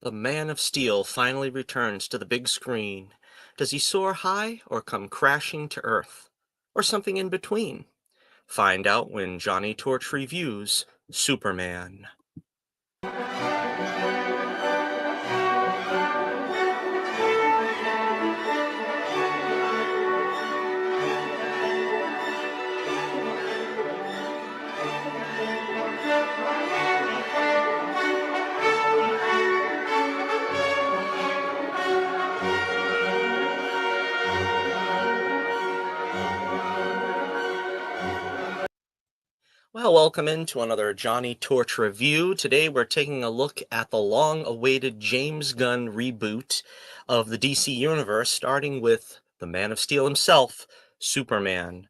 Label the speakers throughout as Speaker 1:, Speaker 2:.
Speaker 1: The Man of Steel finally returns to the big screen. Does he soar high or come crashing to Earth? Or something in between? Find out when Johnnie Torch reviews Superman. Well, welcome into another Johnnie Torch review. Today we're taking a look at the long-awaited James Gunn reboot of the DC Universe, starting with the Man of Steel himself, Superman.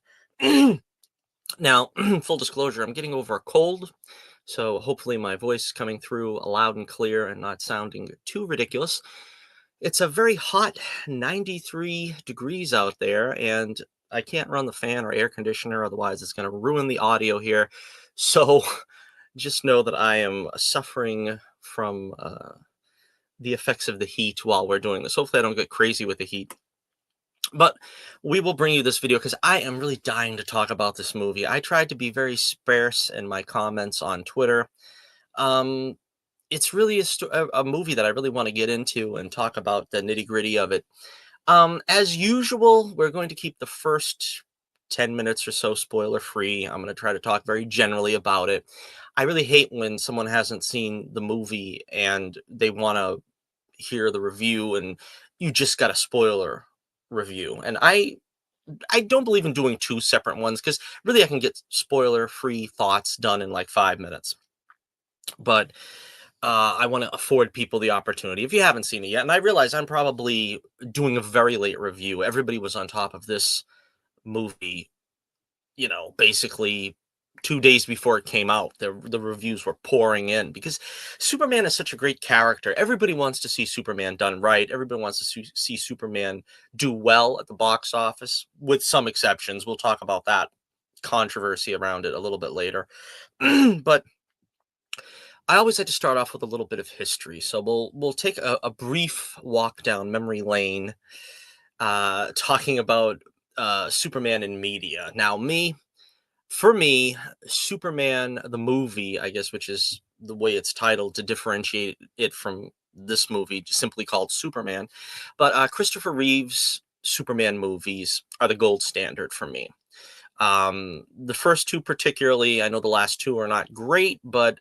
Speaker 1: Now, full disclosure, I'm getting over a cold, so hopefully my voice is coming through loud and clear and not sounding too ridiculous. It's a very hot 93 degrees out there, and I can't run the fan or air conditioner, otherwise it's going to ruin the audio here. So just know that I am suffering from the effects of the heat while we're doing this. Hopefully I don't get crazy with the heat. But we will bring you this video because I am really dying to talk about this movie. I tried to be very sparse in my comments on Twitter. Um, it's really a movie that I really want to get into and talk about the nitty gritty of it. As usual, we're going to keep the first 10 minutes or so spoiler free. I'm going to try to talk very generally about it. I really hate when someone hasn't seen the movie and they want to hear the review and you just got a spoiler review. And I don't believe in doing two separate ones because really I can get spoiler free thoughts done in like 5 minutes. But I want to afford people the opportunity if you haven't seen it yet. And I realize I'm probably doing a very late review. Everybody was on top of this movie, basically 2 days before it came out. The reviews were pouring in because Superman is such a great character. Everybody wants to see Superman done right. Everybody wants to see Superman do well at the box office, with some exceptions. We'll talk about that controversy around it a little bit later. But I always like to start off with a little bit of history. So we'll take a brief walk down memory lane, talking about Superman in media. Now, for me, Superman the movie, I guess, which is the way it's titled to differentiate it from this movie, simply called Superman. But Christopher Reeve's Superman movies are the gold standard for me. The first two, particularly, I know the last two are not great, but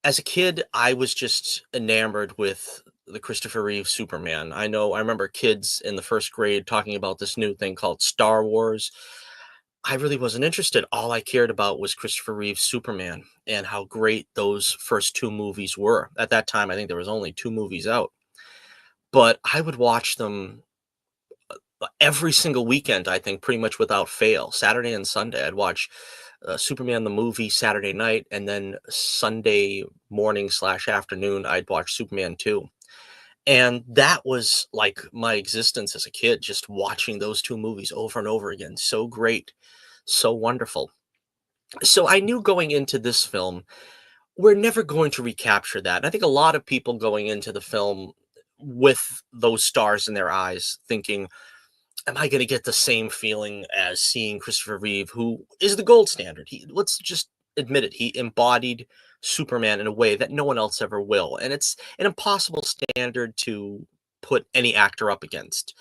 Speaker 1: as a kid, I was just enamored with the Christopher Reeve Superman. I remember kids in the first grade talking about this new thing called Star Wars. I really wasn't interested. All I cared about was Christopher Reeve's Superman and how great those first two movies were. At that time, I think there was only two movies out, but I would watch them every single weekend, I think, pretty much without fail. Saturday and Sunday, I'd watch Superman the movie Saturday night, and then Sunday morning slash afternoon, I'd watch Superman 2. And that was like my existence as a kid, just watching those two movies over and over again. So great, so wonderful. So I knew going into this film, we're never going to recapture that. And I think a lot of people going into the film with those stars in their eyes, thinking, am I going to get the same feeling as seeing Christopher Reeve, who is the gold standard? Let's just admit it. He embodied Superman in a way that no one else ever will. And it's an impossible standard to put any actor up against.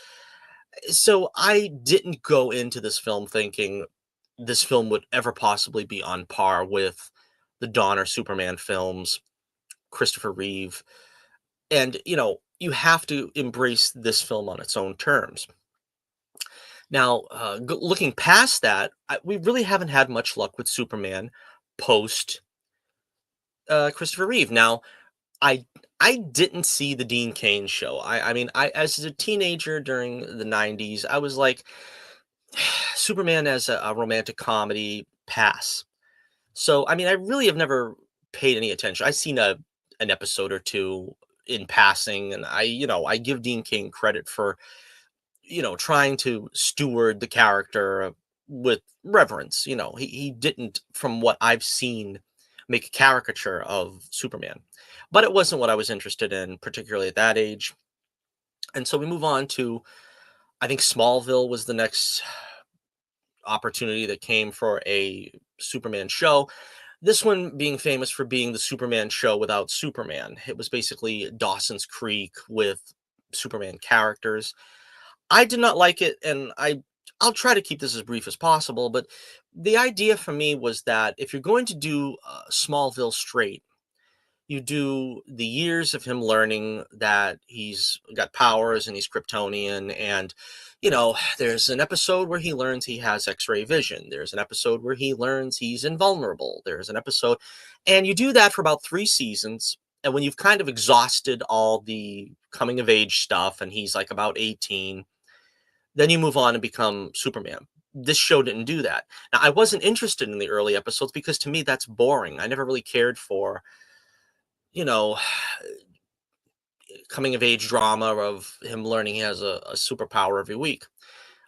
Speaker 1: So I didn't go into this film thinking this film would ever possibly be on par with the Donner Superman films, Christopher Reeve. And, you have to embrace this film on its own terms. Now, looking past that, we really haven't had much luck with Superman post Christopher Reeve. Now, I I didn't see the Dean Cain show. I mean, I as a teenager during the '90s, I was like, Superman as a romantic comedy, pass. So, I mean, I really have never paid any attention. I've seen an episode or two in passing, and I give Dean Cain credit for trying to steward the character with reverence. He didn't, from what I've seen, make a caricature of Superman. But it wasn't what I was interested in, particularly at that age. And so we move on to, I think Smallville was the next opportunity that came for a Superman show. This one being famous for being the Superman show without Superman. It was basically Dawson's Creek with Superman characters. I did not like it, and I'll try to keep this as brief as possible, but the idea for me was that if you're going to do Smallville straight, you do the years of him learning that he's got powers and he's Kryptonian. And, there's an episode where he learns he has X ray vision. There's an episode where he learns he's invulnerable. There's an episode, and you do that for about 3 seasons. And when you've kind of exhausted all the coming of age stuff and he's like about 18, then you move on and become Superman. This show didn't do that. Now, I wasn't interested in the early episodes because to me that's boring. I never really cared for you know, coming of age drama of him learning he has a superpower every week.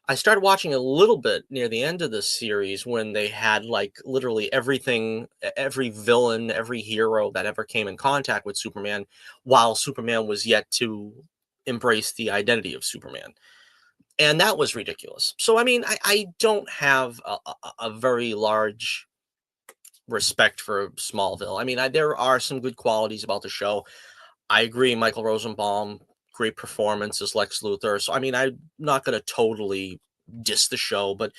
Speaker 1: I started watching a little bit near the end of the series when they had like literally everything, every villain, every hero that ever came in contact with Superman, while Superman was yet to embrace the identity of Superman. And that was ridiculous. So, I mean, I don't have a very large respect for Smallville. I mean, there are some good qualities about the show. I agree, Michael Rosenbaum, great performance as Lex Luthor. So, I mean, I'm not going to totally diss the show, but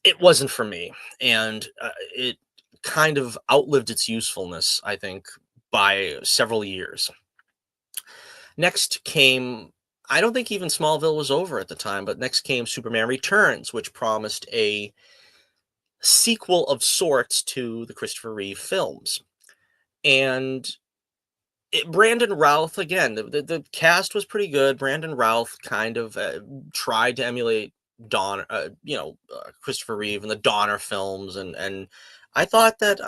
Speaker 1: it wasn't for me. And it kind of outlived its usefulness, I think, by several years. Next came, I don't think even Smallville was over at the time, but next came Superman Returns, which promised a sequel of sorts to the Christopher Reeve films. And Brandon Routh, again, the cast was pretty good. Brandon Routh kind of tried to emulate Christopher Reeve and the Donner films, and I thought that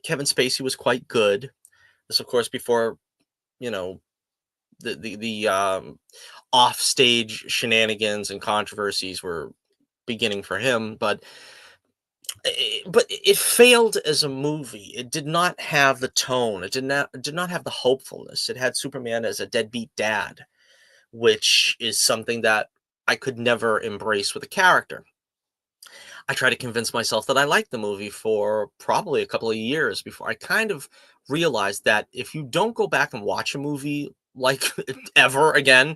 Speaker 1: Kevin Spacey was quite good. This, of course, before you know the off-stage shenanigans and controversies were beginning for him, but it failed as a movie. It did not have the tone. It did not have the hopefulness. It had Superman as a deadbeat dad, which is something that I could never embrace with a character. I tried to convince myself that I liked the movie for probably a couple of years before I kind of realized that if you don't go back and watch a movie like ever again,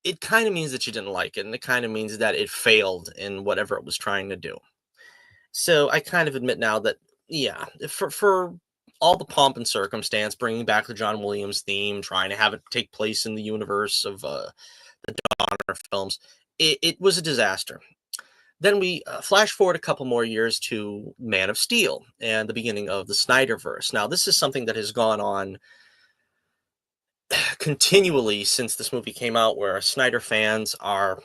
Speaker 1: it kind of means that you didn't like it, and it kind of means that it failed in whatever it was trying to do. So I kind of admit now that, yeah, for all the pomp and circumstance, bringing back the John Williams theme, trying to have it take place in the universe of the Donner films, it was a disaster. Then we flash forward a couple more years to Man of Steel and the beginning of the Snyderverse. Now, this is something that has gone on continually since this movie came out, where Snyder fans are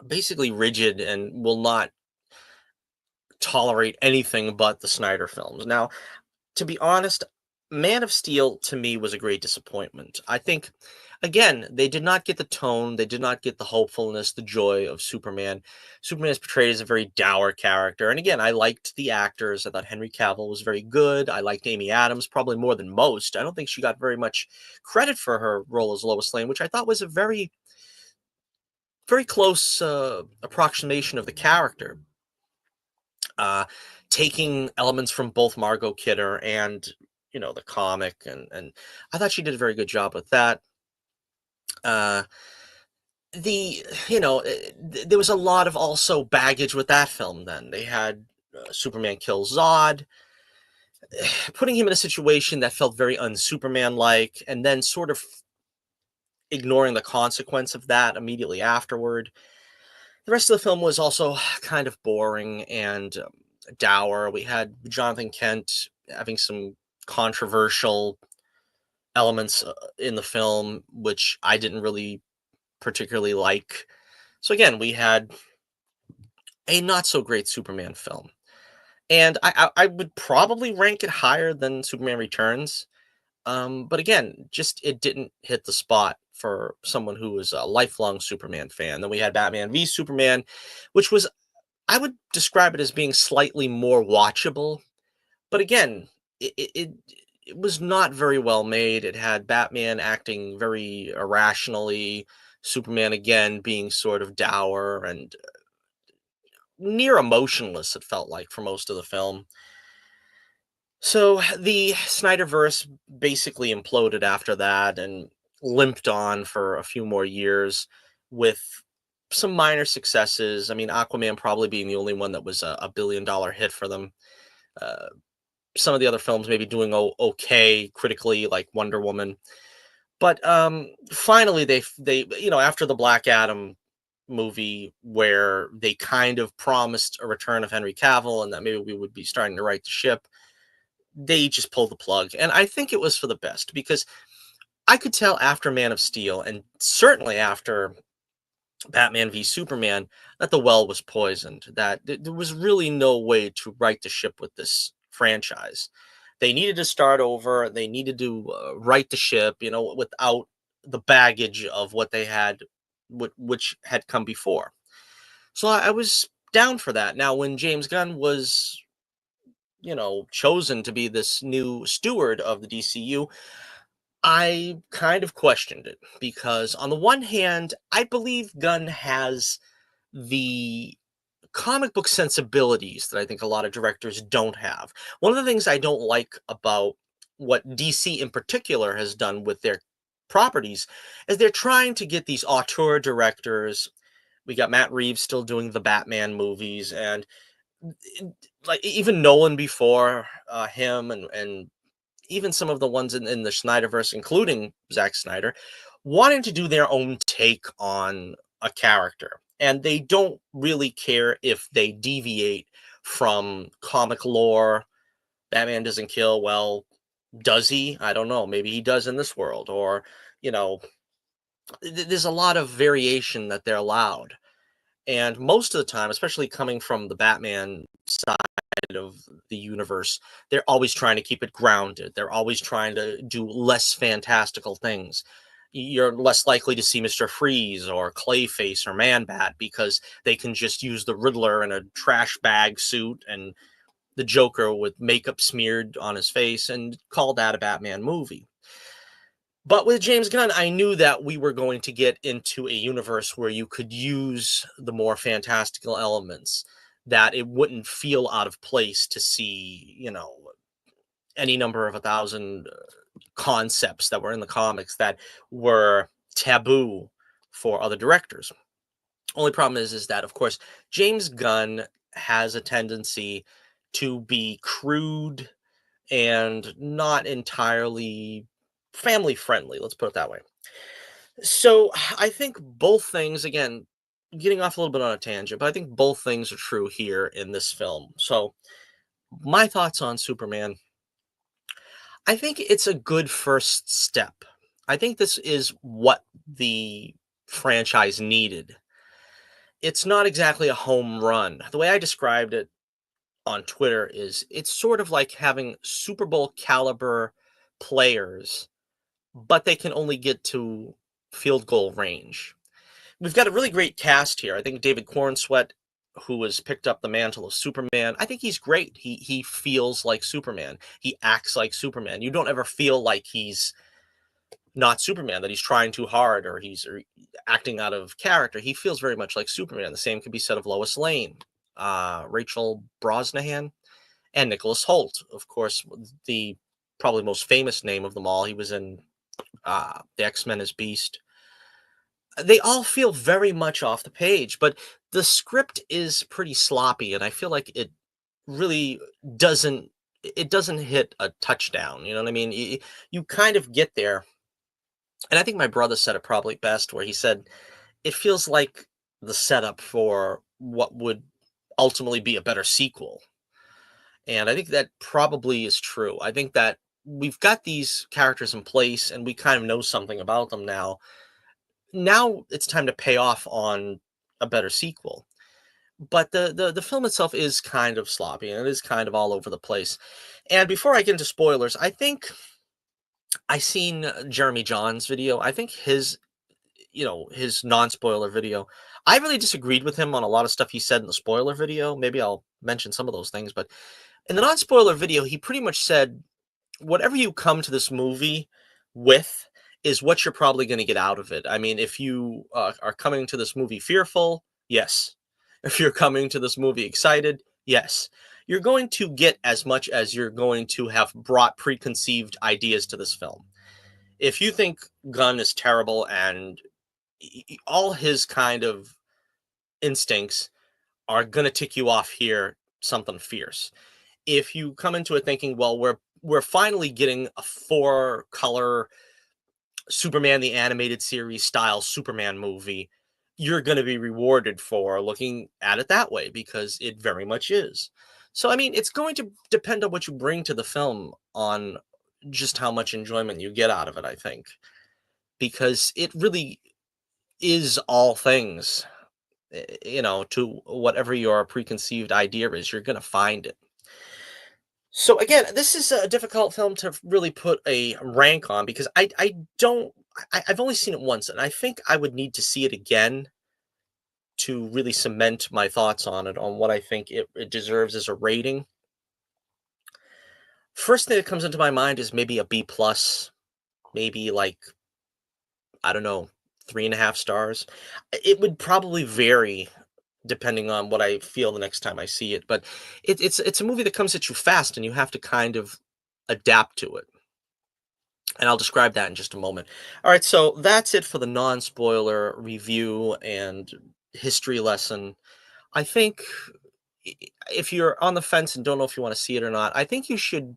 Speaker 1: basically rigid and will not tolerate anything but the Snyder films. Now, to be honest, Man of Steel to me was a great disappointment. I think, again, they did not get the tone, they did not get the hopefulness, the joy of Superman. Superman is portrayed as a very dour character. And again, I liked the actors. I thought Henry Cavill was very good. I liked Amy Adams probably more than most. I don't think she got very much credit for her role as Lois Lane, which I thought was a very, very close approximation of the character. uh, Taking elements from both Margot Kidder and the comic, and I thought she did a very good job with that. Uh, there was a lot of also baggage with that film. Then they had Superman kills Zod, putting him in a situation that felt very un-Superman like, and then sort of ignoring the consequence of that immediately afterward. The rest of the film was also kind of boring and dour. We had Jonathan Kent having some controversial elements in the film, which I didn't really particularly like. So again, we had a not so great Superman film, and I would probably rank it higher than Superman Returns. But again, just it didn't hit the spot for someone who was a lifelong Superman fan. Then we had Batman v Superman, which was, I would describe it as being slightly more watchable, But again, it was not very well made. It had Batman acting very irrationally, Superman again being sort of dour and near emotionless, it felt like, for most of the film. So the Snyderverse basically imploded after that and limped on for a few more years with some minor successes. I mean, Aquaman probably being the only one that was a $1 billion hit for them. Uh, some of the other films maybe doing okay critically, like Wonder Woman. But finally, they after the Black Adam movie, where they kind of promised a return of Henry Cavill and that maybe we would be starting to right the ship, they just pulled the plug. And I think it was for the best, because I could tell after Man of Steel and certainly after Batman v Superman that the well was poisoned, that there was really no way to right the ship with this franchise. They needed to start over. They needed to right the ship, without the baggage of what they had, which had come before. So I was down for that. Now, when James Gunn was, chosen to be this new steward of the DCU, I kind of questioned it because, on the one hand, I believe Gunn has the comic book sensibilities that I think a lot of directors don't have. One of the things I don't like about what DC in particular has done with their properties is they're trying to get these auteur directors. We got Matt Reeves still doing the Batman movies, and like even Nolan before him, and even some of the ones in the Snyderverse, including Zack Snyder, wanting to do their own take on a character. And they don't really care if they deviate from comic lore. Batman doesn't kill. Well, does he? I don't know. Maybe he does in this world. Or, you know, there's a lot of variation that they're allowed. And most of the time, especially coming from the Batman side of the universe, they're always trying to keep it grounded. They're always trying to do less fantastical things. You're less likely to see Mr. Freeze or Clayface or Man-Bat because they can just use the Riddler in a trash bag suit and the Joker with makeup smeared on his face and call that a Batman movie. But with James Gunn, I knew that we were going to get into a universe where you could use the more fantastical elements, that it wouldn't feel out of place to see, any number of 1,000 concepts that were in the comics that were taboo for other directors. Only problem is that, of course, James Gunn has a tendency to be crude and not entirely family friendly. Let's put it that way. So I think both things, again, getting off a little bit on a tangent, but I think both things are true here in this film. So my thoughts on Superman, I think it's a good first step. I think this is what the franchise needed. It's not exactly a home run. The way I described it on Twitter is it's sort of like having Super Bowl caliber players, but they can only get to field goal range. We've got a really great cast here. I think David Cornsweet, who has picked up the mantle of Superman, I think he's great. He feels like Superman. He acts like Superman. You don't ever feel like he's not Superman, that he's trying too hard or he's acting out of character. He feels very much like Superman. The same could be said of Lois Lane, Rachel Brosnahan, and Nicholas Holt. Of course, the probably most famous name of them all. He was in the X-Men as Beast. They all feel very much off the page, but the script is pretty sloppy, and I feel like it really doesn't hit a touchdown. You know what I mean? You kind of get there, and I think my brother said it probably best, where he said it feels like the setup for what would ultimately be a better sequel. And I think that probably is true. I think that we've got these characters in place and we kind of know something about them now. Now it's time to pay off on a better sequel. But the film itself is kind of sloppy and it is kind of all over the place. And before I get into spoilers, I think I seen Jeremy John's video. I think his non-spoiler video. I really disagreed with him on a lot of stuff he said in the spoiler video. Maybe I'll mention some of those things, but In the non-spoiler video, he pretty much said, whatever you come to this movie with is what you're probably going to get out of it. I mean, if you are coming to this movie fearful, yes. If you're coming to this movie excited, yes. You're going to get as much as you're going to have brought preconceived ideas to this film. If you think Gunn is terrible and all his kind of instincts are going to tick you off here, something fierce. If you come into it thinking, well, we're finally getting a four color Superman the animated series style Superman movie, you're going to be rewarded for looking at it that way because it very much is. So I mean, it's going to depend on what you bring to the film on just how much enjoyment you get out of it, I think. Because it really is all things, to whatever your preconceived idea is, you're going to find it. So again, this is a difficult film to really put a rank on because I don't I've only seen it once, and I think I would need to see it again to really cement my thoughts on it, on what I think it deserves as a rating. First thing that comes into my mind is maybe a B plus, maybe like, I don't know, 3.5 stars. It would probably vary depending on what I feel the next time I see it. But it's a movie that comes at you fast, and you have to kind of adapt to it. And I'll describe that in just a moment. All right, so that's it for the non-spoiler review and history lesson. I think if you're on the fence and don't know if you want to see it or not, I think you should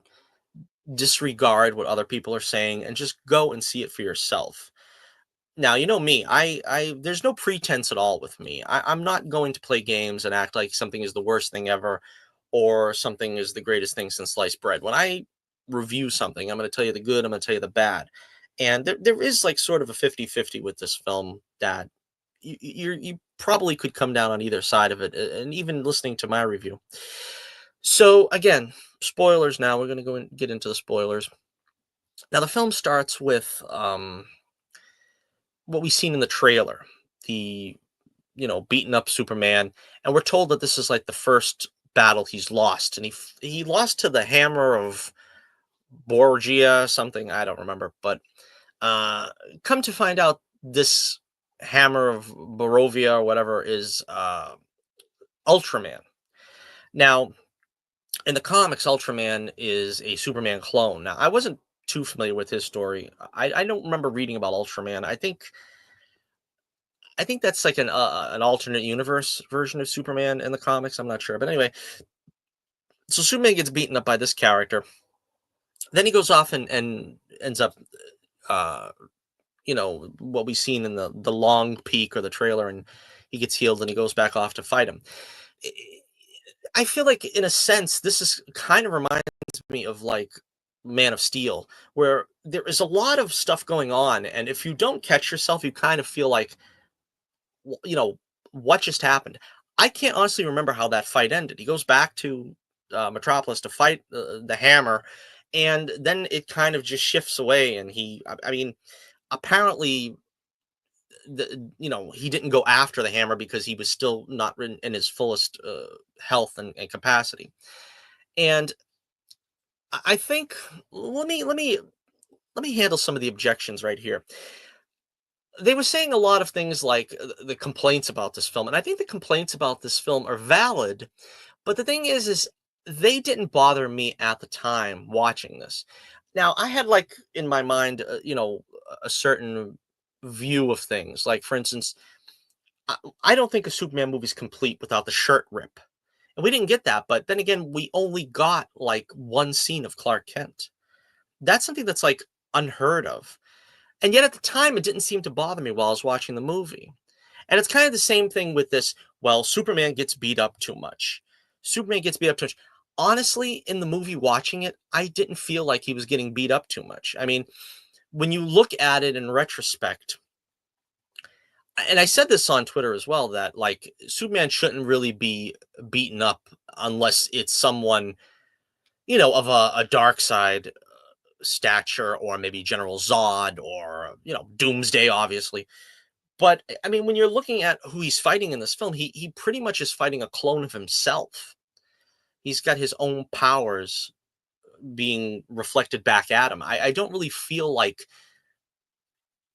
Speaker 1: disregard what other people are saying and just go and see it for yourself. Now, you know me, I there's no pretense at all with me. I'm not going to play games and act like something is the worst thing ever or something is the greatest thing since sliced bread. When I review something, I'm going to tell you the good, I'm going to tell you the bad. And there is like sort of a 50-50 with this film that you probably could come down on either side of it, and even listening to my review. So again, spoilers now. We're going to go and get into the spoilers. Now, the film starts with what we've seen in the trailer, the beaten up Superman, and we're told that this is like the first battle he's lost, and he lost to the Hammer of Borgia, something I don't remember, but uh, come to find out, this Hammer of Barovia or whatever is Ultraman. Now, in the comics, Ultraman is a Superman clone. Now, I wasn't too familiar with his story. I don't remember reading about Ultraman. I think that's like an alternate universe version of Superman in the comics. I'm not sure, but anyway, so Superman gets beaten up by this character. Then he goes off and ends up, uh, what we've seen in the long peak or the trailer, and he gets healed and he goes back off to fight him. I I feel like, in a sense, this is kind of reminds me of like Man of Steel, where there is a lot of stuff going on, and if you don't catch yourself, you kind of feel like, what just happened? I can't honestly remember how that fight ended. He goes back to Metropolis to fight the Hammer, and then it kind of just shifts away. And I mean, apparently, he didn't go after the Hammer because he was still not in his fullest health and capacity. And I think, let me handle some of the objections right here. They were saying a lot of things like the complaints about this film, and I think the complaints about this film are valid. But the thing is they didn't bother me at the time watching this. Now, I had like in my mind, a certain view of things. Like, for instance, I don't think a Superman movie is complete without the shirt rip, and we didn't get that. But then again, we only got like one scene of Clark Kent. That's something that's like unheard of. And yet at the time, it didn't seem to bother me while I was watching the movie. And it's kind of the same thing with this. Well, Superman gets beat up too much. Superman gets beat up too much. Honestly, in the movie watching it, I didn't feel like he was getting beat up too much. I mean, when you look at it in retrospect, and I said this on Twitter as well, that like Superman shouldn't really be beaten up unless it's someone, of a dark side stature, or maybe General Zod, or, Doomsday, obviously. But I mean, when you're looking at who he's fighting in this film, he pretty much is fighting a clone of himself. He's got his own powers being reflected back at him. I don't really feel like,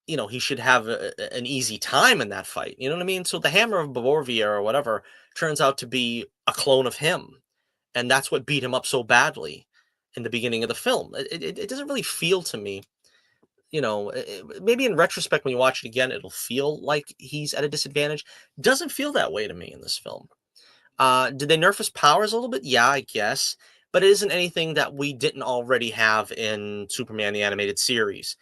Speaker 1: he should have an easy time in that fight. You know what I mean? So the Hammer of Bavorvia or whatever turns out to be a clone of him, and that's what beat him up so badly in the beginning of the film. It doesn't really feel to me, maybe in retrospect when you watch it again, it'll feel like he's at a disadvantage. Doesn't feel that way to me in this film. Did they nerf his powers a little bit? Yeah, I guess. But it isn't anything that we didn't already have in Superman the Animated Series.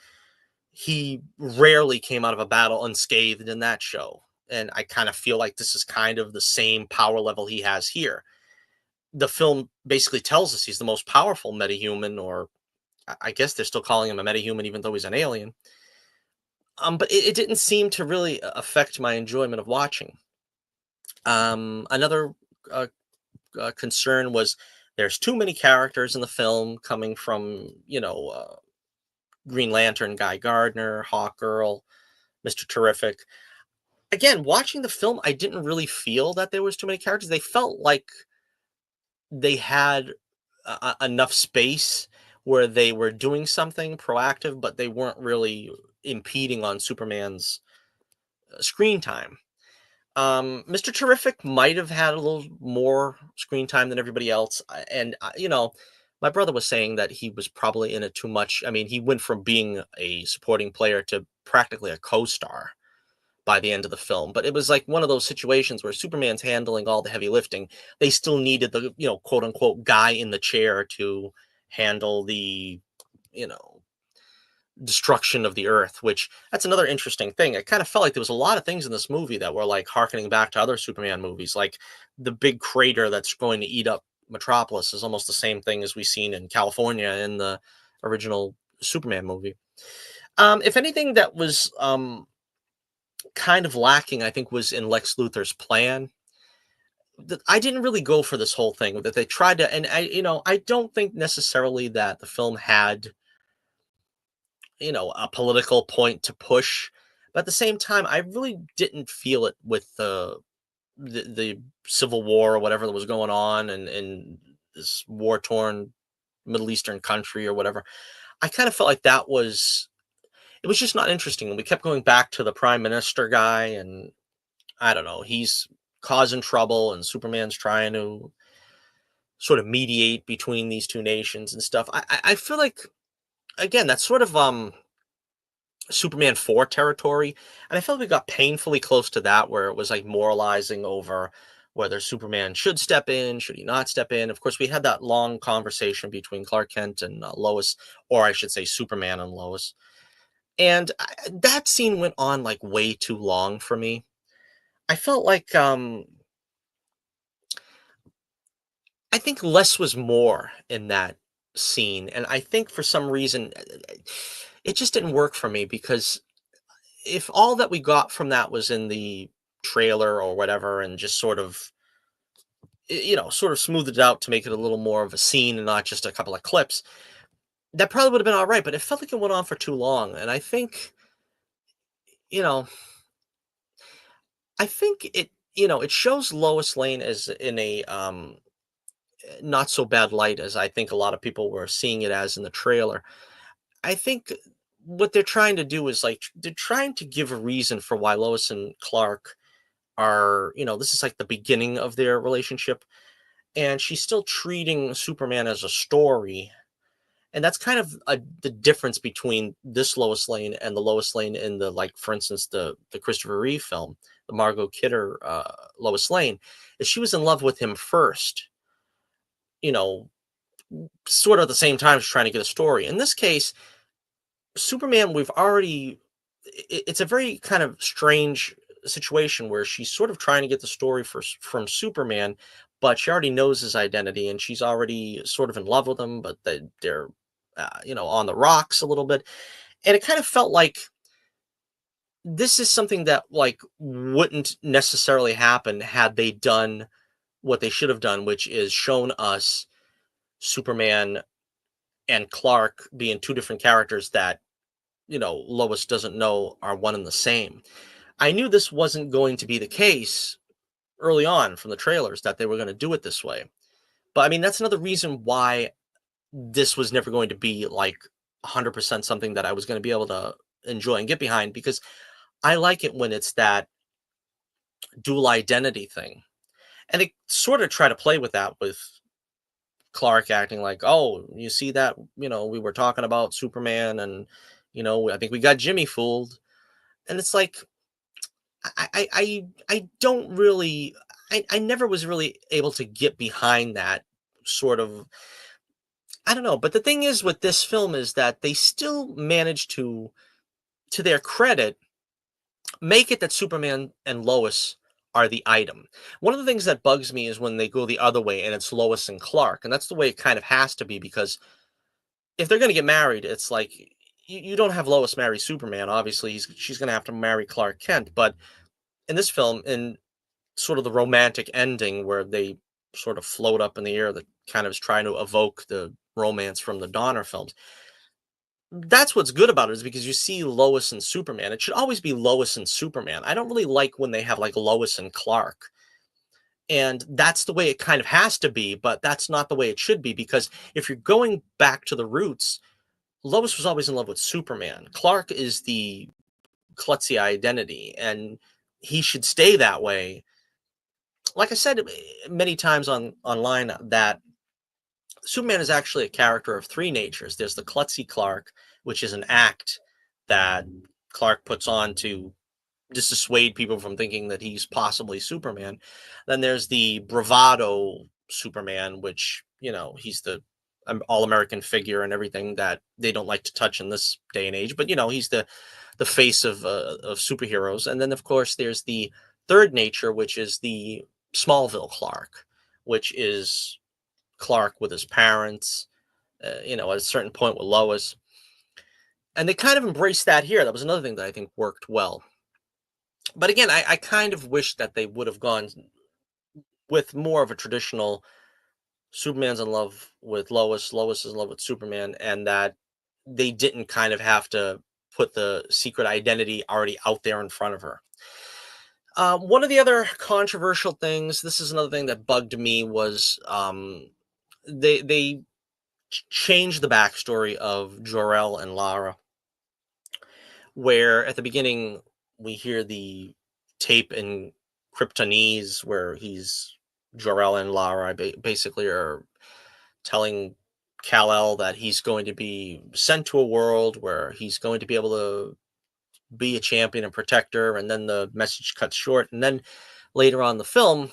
Speaker 1: He rarely came out of a battle unscathed in that show. And I kind of feel like this is kind of the same power level he has here. The film basically tells us he's the most powerful metahuman, or I guess they're still calling him a metahuman even though he's an alien. But it didn't seem to really affect my enjoyment of watching. Another uh, concern was there's too many characters in the film coming from, Green Lantern, Guy Gardner, Hawkgirl, Mr. Terrific. Again, watching the film, I didn't really feel that there was too many characters. They felt like they had enough space where they were doing something proactive, but they weren't really impeding on Superman's screen time. Mr. Terrific might have had a little more screen time than everybody else, my brother was saying that he was probably in it too much. I mean, he went from being a supporting player to practically a co-star by the end of the film, but it was like one of those situations where Superman's handling all the heavy lifting. They still needed the, quote unquote guy in the chair to handle the, you know, destruction of the earth, which that's another interesting thing. I kind of felt like there was a lot of things in this movie that were like harkening back to other Superman movies, like the big crater that's going to eat up Metropolis is almost the same thing as we seen in California in the original Superman movie. If anything that was kind of lacking, I think, was in Lex Luthor's plan. I didn't really go for this whole thing that they tried to, and I don't think necessarily that the film had, a political point to push. But at the same time, I really didn't feel it with the Civil War or whatever that was going on and this war torn Middle Eastern country or whatever. I kind of felt like that was it was just not interesting. And we kept going back to the prime minister guy, and I don't know, he's causing trouble, and Superman's trying to sort of mediate between these two nations and stuff. I feel like again that's sort of Superman 4 territory. And I felt we got painfully close to that, where it was like moralizing over whether Superman should step in, should he not step in. Of course, we had that long conversation between Clark Kent and Lois, or I should say Superman and Lois. And that scene went on like way too long for me. I felt like I think less was more in that scene. And I think for some reason it just didn't work for me, because if all that we got from that was in the trailer or whatever and just sort of sort of smoothed it out to make it a little more of a scene and not just a couple of clips, that probably would have been all right. But it felt like it went on for too long. And you know I think it shows Lois Lane as in a not so bad light as I think a lot of people were seeing it as in the trailer. I think what they're trying to do is like they're trying to give a reason for why Lois and Clark are, this is like the beginning of their relationship, and she's still treating Superman as a story. And that's kind of the difference between this Lois Lane and the Lois Lane in the, like, for instance, the Christopher Reeve film, the Margot Kidder Lois Lane, is she was in love with him first, you know, sort of at the same time she's trying to get a story. In this case, Superman, we've already it's a very kind of strange situation where she's sort of trying to get the story from Superman, but she already knows his identity and she's already sort of in love with him, but they're on the rocks a little bit. And it kind of felt like this is something that like wouldn't necessarily happen had they done what they should have done, which is shown us Superman and Clark being two different characters that Lois doesn't know are one and the same. I knew this wasn't going to be the case early on from the trailers, that they were going to do it this way. But I mean, that's another reason why this was never going to be like 100% something that I was going to be able to enjoy and get behind, because I like it when it's that dual identity thing. And they sort of try to play with that with Clark acting like, "Oh, you see that, we were talking about Superman, and I think we got Jimmy fooled." And it's like, I don't really, I never was really able to get behind that sort of, I don't know. But the thing is with this film is that they still managed to their credit, make it that Superman and Lois are the item. One of the things that bugs me is when they go the other way and it's Lois and Clark, and that's the way it kind of has to be, because if they're going to get married, it's like you don't have Lois marry Superman. Obviously, she's going to have to marry Clark Kent. But in this film, in sort of the romantic ending where they sort of float up in the air, that kind of is trying to evoke the romance from the Donner films. That's what's good about it, is because you see Lois and Superman. It should always be Lois and Superman. I don't really like when they have like Lois and Clark. And that's the way it kind of has to be, but that's not the way it should be, because if you're going back to the roots, Lois was always in love with Superman. Clark is the klutzy identity, and he should stay that way. Like I said many times online, that Superman is actually a character of three natures. There's the klutzy Clark, which is an act that Clark puts on to dissuade people from thinking that he's possibly Superman. Then there's the bravado Superman, which, he's the all American figure and everything that they don't like to touch in this day and age. But he's the face of superheroes. And then of course there's the third nature, which is the Smallville Clark, which is Clark with his parents. At a certain point with Lois, and they kind of embraced that here. That was another thing that I think worked well. But again, I kind of wish that they would have gone with more of a traditional Superman's in love with Lois, Lois is in love with Superman, and that they didn't kind of have to put the secret identity already out there in front of her. One of the other controversial things, this is another thing that bugged me, was they changed the backstory of Jor-El and Lara, where at the beginning we hear the tape in Kryptonese where he's Jor-El and Lara basically are telling Kal-El that he's going to be sent to a world where he's going to be able to be a champion and protector, and then the message cuts short. And then later on in the film,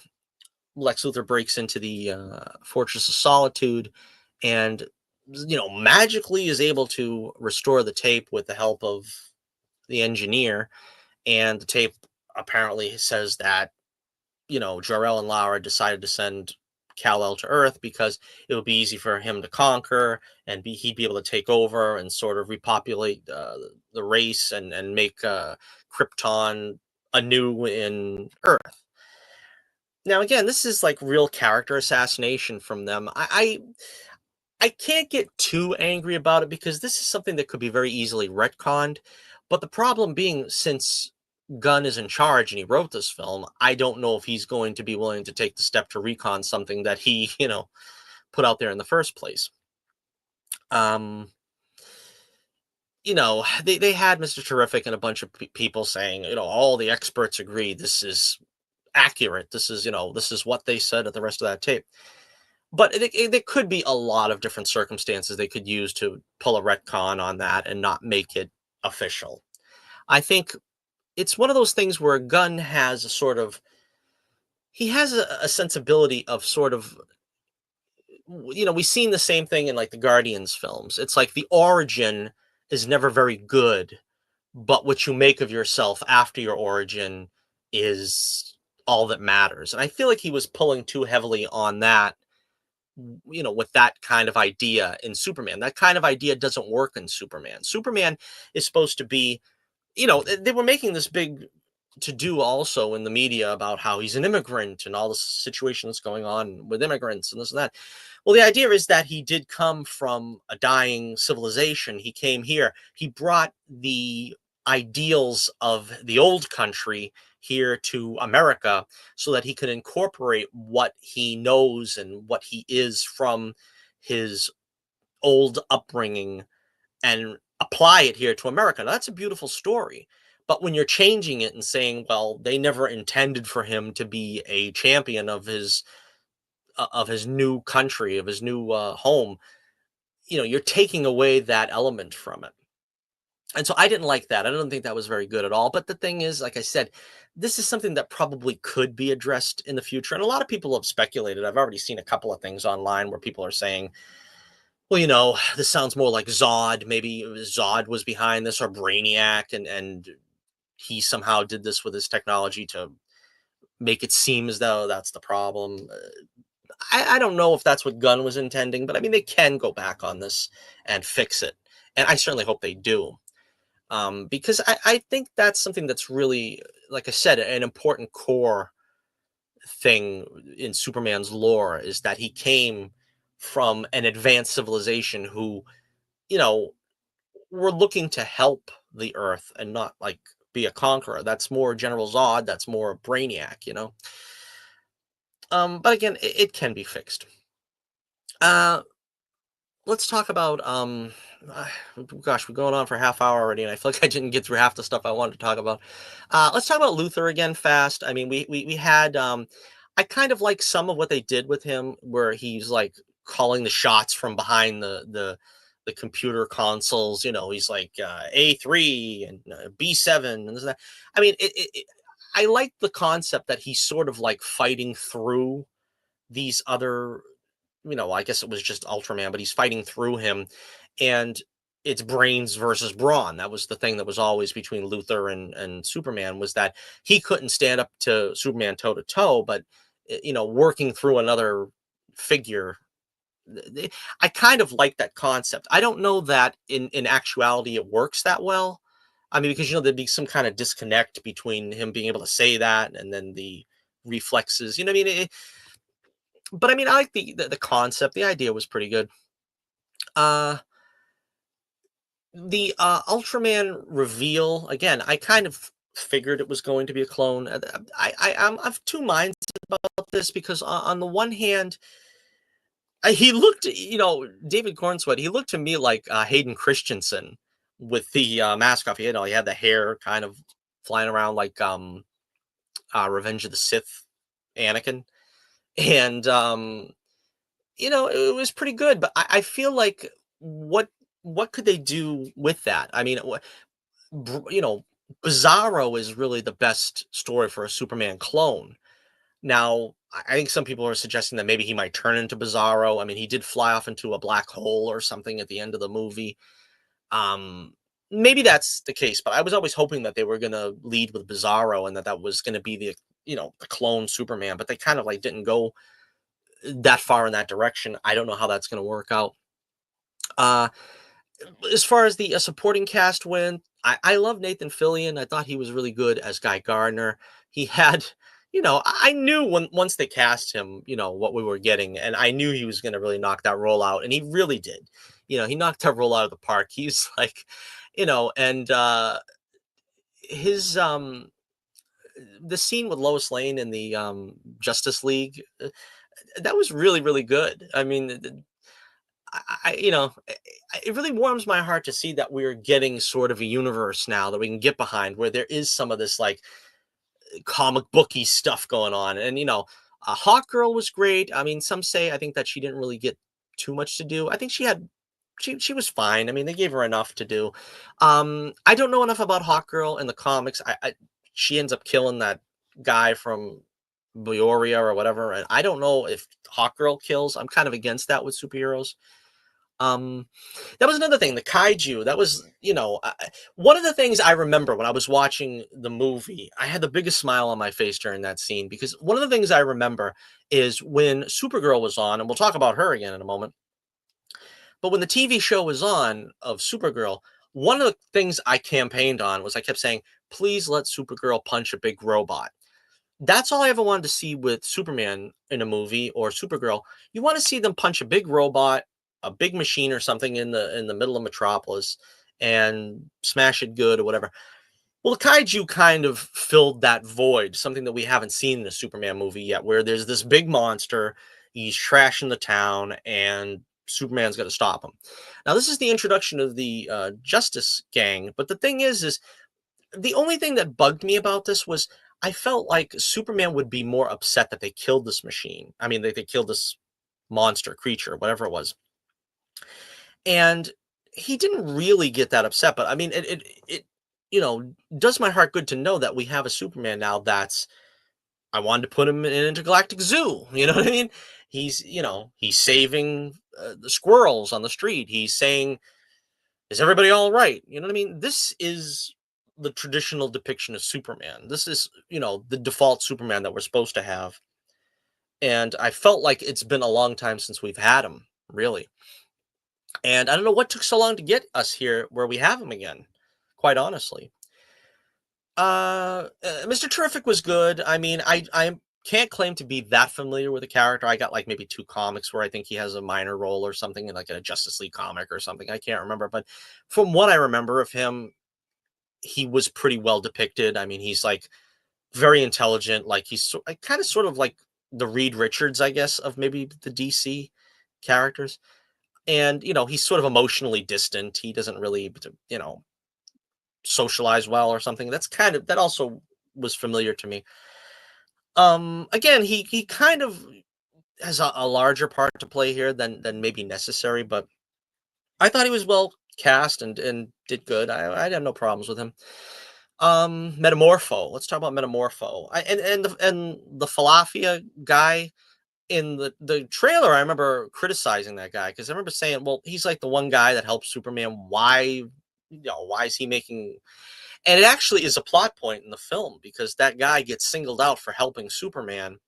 Speaker 1: Lex Luthor breaks into the Fortress of Solitude, and magically is able to restore the tape with the help of the engineer. And the tape apparently says that, Jor-El and Lara decided to send Kal-El to Earth because it would be easy for him to conquer, and he'd be able to take over and sort of repopulate the race, and make Krypton anew in Earth. Now, again, this is like real character assassination from them. I can't get too angry about it, because this is something that could be very easily retconned. But the problem being, since Gunn is in charge and he wrote this film, I don't know if he's going to be willing to take the step to recon something that he, put out there in the first place. Um, they had Mr. Terrific and a bunch of people saying, all the experts agree this is accurate. This is what they said at the rest of that tape. But there could be a lot of different circumstances they could use to pull a retcon on that and not make it official. I think it's one of those things where Gunn has a sort of, he has a sensibility of sort of, we've seen the same thing in like the Guardians films. It's like the origin is never very good, but what you make of yourself after your origin is all that matters. And I feel like he was pulling too heavily on that, with that kind of idea in Superman. That kind of idea doesn't work in Superman. Superman is supposed to be, they were making this big to do also in the media about how he's an immigrant and all the situations going on with immigrants and this and that. Well, the idea is that he did come from a dying civilization. He came here. He brought the ideals of the old country here to America so that he could incorporate what he knows and what he is from his old upbringing and apply it here to America. Now, that's a beautiful story. But when you're changing it and saying, well, they never intended for him to be a champion of his new country, of his new home, you're taking away that element from it. And so I didn't like that. I don't think that was very good at all. But the thing is, like I said, this is something that probably could be addressed in the future. And a lot of people have speculated. I've already seen a couple of things online where people are saying, well, this sounds more like Zod. Maybe Zod was behind this, or Brainiac, and he somehow did this with his technology to make it seem as though that's the problem. I don't know if that's what Gunn was intending, but I mean, they can go back on this and fix it. And I certainly hope they do. Because I think that's something that's really, like I said, an important core thing in Superman's lore is that he came from an advanced civilization who, you know, were looking to help the Earth and not like be a conqueror. That's more General Zod. That's more Brainiac. But again, it can be fixed. Uh, let's talk about uh, gosh, we're going on for a half hour already, and I feel like I didn't get through half the stuff I wanted to talk about. Let's talk about Luther again fast. I mean, we had I kind of like some of what they did with him, where he's like calling the shots from behind the computer consoles. He's like A3 and B7 and this and that. I mean, I like the concept that he's sort of like fighting through these other, I guess it was just Ultraman, but he's fighting through him, and it's brains versus brawn. That was the thing that was always between Luther and Superman, was that he couldn't stand up to Superman toe to toe, but working through another figure. I kind of like that concept. I don't know that in actuality it works that well. I mean, because there'd be some kind of disconnect between him being able to say that and then the reflexes. You know what I mean? But I mean, I like the concept. The idea was pretty good. Uh, the Ultraman reveal again. I kind of figured it was going to be a clone. I'm of two minds about this because on the one hand, he looked, David Cornsweet. He looked to me like Hayden Christensen with the mask off. He had the hair kind of flying around like Revenge of the Sith Anakin, and it was pretty good, but I feel like what could they do with that? I mean, br- you know, Bizarro is really the best story for a Superman clone. Now, I think some people are suggesting that maybe he might turn into Bizarro. I mean, he did fly off into a black hole or something at the end of the movie. Um, Maybe that's the case, but I was always hoping that they were going to lead with Bizarro and that was going to be the clone Superman, but they kind of like didn't go that far in that direction. I don't know how that's going to work out. Uh, as far as the supporting cast went, I love Nathan Fillion. I thought he was really good as Guy Gardner. He had, I knew once they cast him, what we were getting, and I knew he was going to really knock that role out, and he really did. He knocked that role out of the park. He's like, and his the scene with Lois Lane in the Justice League, that was really really good. I mean, it really warms my heart to see that we're getting sort of a universe now that we can get behind, where there is some of this like comic booky stuff going on. And Hawk Girl was great. I mean, some say I think that she didn't really get too much to do. I think she was fine. I mean, they gave her enough to do. I don't know enough about Hawk Girl in the comics. She ends up killing that guy from Bioria or whatever, and I don't know if Hawk Girl kills. I'm kind of against that with superheroes. Um, that was another thing. The kaiju. That was, one of the things I remember when I was watching the movie. I had the biggest smile on my face during that scene because one of the things I remember is when Supergirl was on, and we'll talk about her again in a moment. But when the TV show was on of Supergirl, one of the things I campaigned on was I kept saying, "Please let Supergirl punch a big robot." That's all I ever wanted to see with Superman in a movie or Supergirl. You want to see them punch a big robot, a big machine or something in the middle of Metropolis, and smash it good or whatever. Well, kaiju kind of filled that void, something that we haven't seen in a Superman movie yet, where there's this big monster, he's trashing the town, and Superman's got to stop him. Now, this is the introduction of the Justice Gang, but the thing is the only thing that bugged me about this was I felt like Superman would be more upset that they killed this machine. I mean, they killed this monster creature, whatever it was, and he didn't really get that upset. But I mean, it does my heart good to know that we have a Superman now that's I wanted to put him in an intergalactic zoo. You know what I mean? He's saving the squirrels on the street. He's saying, "Is everybody all right?" You know what I mean? This is the traditional depiction of Superman. This is the default Superman that we're supposed to have, and I felt like it's been a long time since we've had him, really. And I don't know what took so long to get us here where we have him again. Quite honestly. Mr. Terrific was good. I mean, I can't claim to be that familiar with the character. I got like maybe 2 comics where I think he has a minor role or something in like a Justice League comic or something. I can't remember, but from what I remember of him, he was pretty well depicted. I mean, he's like very intelligent. Like kind of sort of like the Reed Richards, I guess, of maybe the DC characters. And he's sort of emotionally distant. He doesn't really, socialize well or something. That also was familiar to me. Again, he kind of has a larger part to play here than maybe necessary, but I thought he was well cast and did good. I had no problems with him. Metamorpho. Let's talk about Metamorpho. And the Falafia guy in the trailer. I remember criticizing that guy because I remember saying, "Well, he's like the one guy that helps Superman. Why is he making?" And it actually is a plot point in the film because that guy gets singled out for helping Superman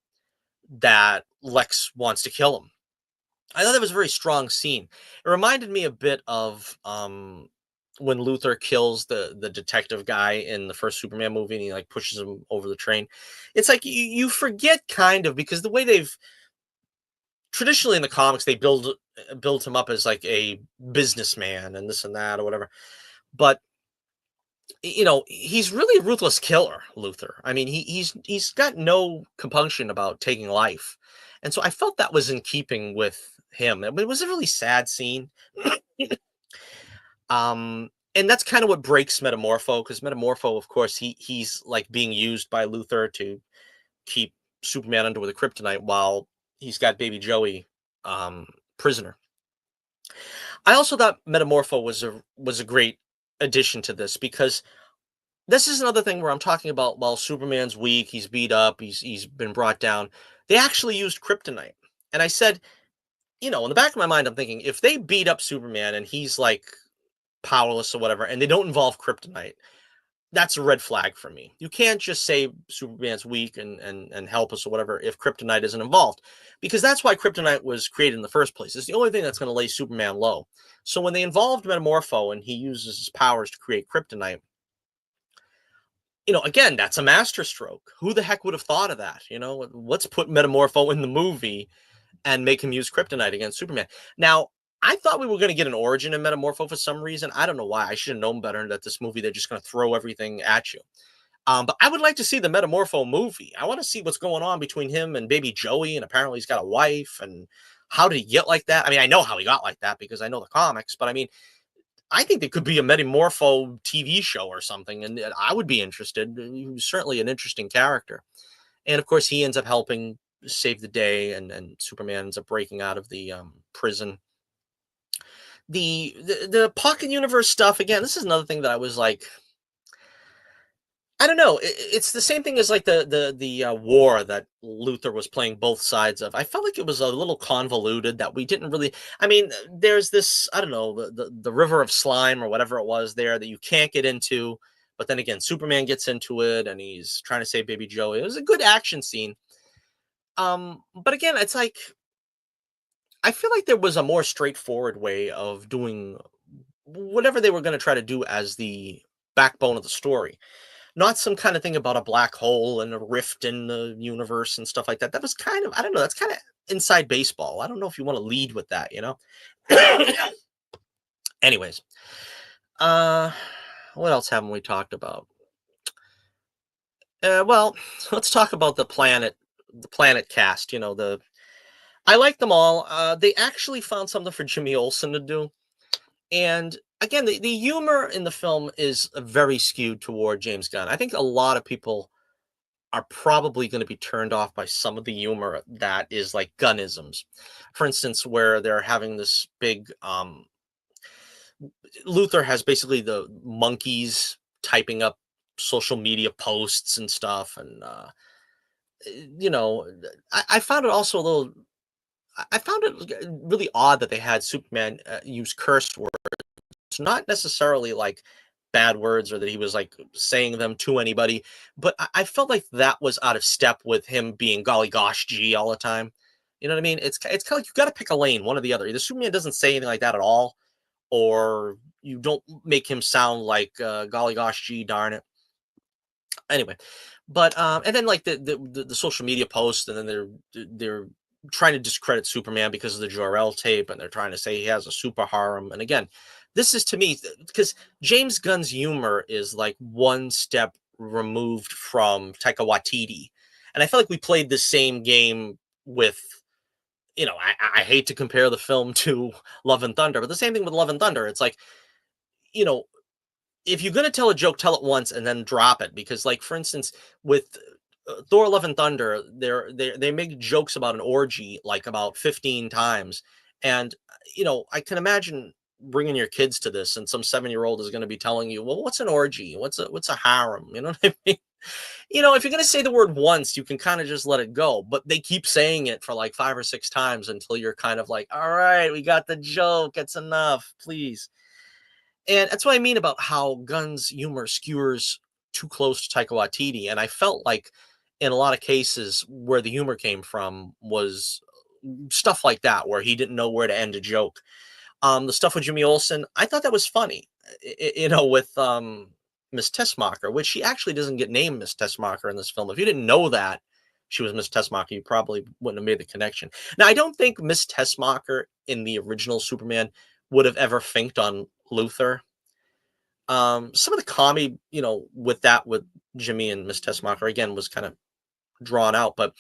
Speaker 1: that Lex wants to kill him. I thought that was a very strong scene. It reminded me a bit of when Luthor kills the detective guy in the first Superman movie and he like pushes him over the train. It's like you forget kind of because the way they've traditionally in the comics they build him up as like a businessman and this and that or whatever. But he's really a ruthless killer, Luther. I mean, he's got no compunction about taking life, and so I felt that was in keeping with him. It was a really sad scene, and that's kind of what breaks Metamorpho, because Metamorpho, of course, he's like being used by Luther to keep Superman under with a kryptonite while he's got Baby Joey prisoner. I also thought Metamorpho was a great addition to this because this is another thing where I'm talking about while Superman's weak, he's beat up, he's been brought down. They actually used kryptonite. And I said, in the back of my mind, I'm thinking if they beat up Superman and he's like powerless or whatever, and they don't involve kryptonite, that's a red flag for me. You can't just say Superman's weak and help us or whatever if kryptonite isn't involved. Because that's why kryptonite was created in the first place. It's the only thing that's going to lay Superman low. So when they involved Metamorpho and he uses his powers to create kryptonite, again, that's a masterstroke. Who the heck would have thought of that? Let's put Metamorpho in the movie and make him use kryptonite against Superman. Now, I thought we were going to get an origin in Metamorpho for some reason. I don't know why. I should have known better that this movie, they're just going to throw everything at you. But I would like to see the Metamorpho movie. I want to see what's going on between him and Baby Joey, and apparently he's got a wife, and how did he get like that? I mean, I know how he got like that because I know the comics, but I mean, I think there could be a Metamorpho TV show or something, and I would be interested. He was certainly an interesting character. And of course, he ends up helping save the day, and Superman ends up breaking out of the prison. The pocket universe stuff, again, this is another thing that I was like, I don't know. It's the same thing as like the war that Luther was playing both sides of. I felt like it was a little convoluted that we didn't really. I mean, there's this, I don't know, the river of slime or whatever it was there that you can't get into. But then again, Superman gets into it and he's trying to save Baby Joey. It was a good action scene. But again, it's like I feel like there was a more straightforward way of doing whatever they were going to try to do as the backbone of the story. Not some kind of thing about a black hole and a rift in the universe and stuff like that. That was kind of, I don't know, that's kind of inside baseball. I don't know if you want to lead with that. Anyways, Uh, what else haven't we talked about? Well, let's talk about the planet cast. I like them all. They actually found something for Jimmy Olsen to do, and again, the humor in the film is very skewed toward James Gunn. I think a lot of people are probably going to be turned off by some of the humor that is like Gunnisms. For instance, where they're having this big Luther has basically the monkeys typing up social media posts and stuff, and you know, I found it also a little. I found it really odd that they had Superman use curse words, not necessarily like bad words or that he was like saying them to anybody, but I felt like that was out of step with him being golly gosh gee all the time. You know what I mean? It's kind of like you got to pick a lane, one or the other. Either Superman doesn't say anything like that at all, or you don't make him sound like golly gosh gee darn it. Anyway, but and then like the social media posts, and then they're trying to discredit Superman because of the Jor-El tape, and they're trying to say he has a super harem. And again, this is to me because James Gunn's humor is like one step removed from Taika Waititi, and I feel like we played the same game with. I hate to compare the film to Love and Thunder, but the same thing with Love and Thunder. It's like, you know, if you're gonna tell a joke, tell it once and then drop it. Because, like for instance, with Thor: Love and Thunder, they make jokes about an orgy like about 15 times, and I can imagine bringing your kids to this, and some 7-year-old is going to be telling you, "Well, what's an orgy? What's a harem?" You know what I mean? If you're going to say the word once, you can kind of just let it go. But they keep saying it for like 5 or 6 times until you're kind of like, "All right, we got the joke. It's enough, please." And that's what I mean about how Gunn's humor skewers too close to Taika Waititi. And I felt like in a lot of cases where the humor came from was stuff like that, where he didn't know where to end a joke. The stuff with Jimmy Olsen, I thought that was funny. With Miss Tessmacher, which she actually doesn't get named Miss Tessmacher in this film. If you didn't know that she was Miss Tessmacher, you probably wouldn't have made the connection. Now, I don't think Miss Tessmacher in the original Superman would have ever finked on Luther. Some of the comedy, with Jimmy and Miss Tessmacher again was kind of drawn out, but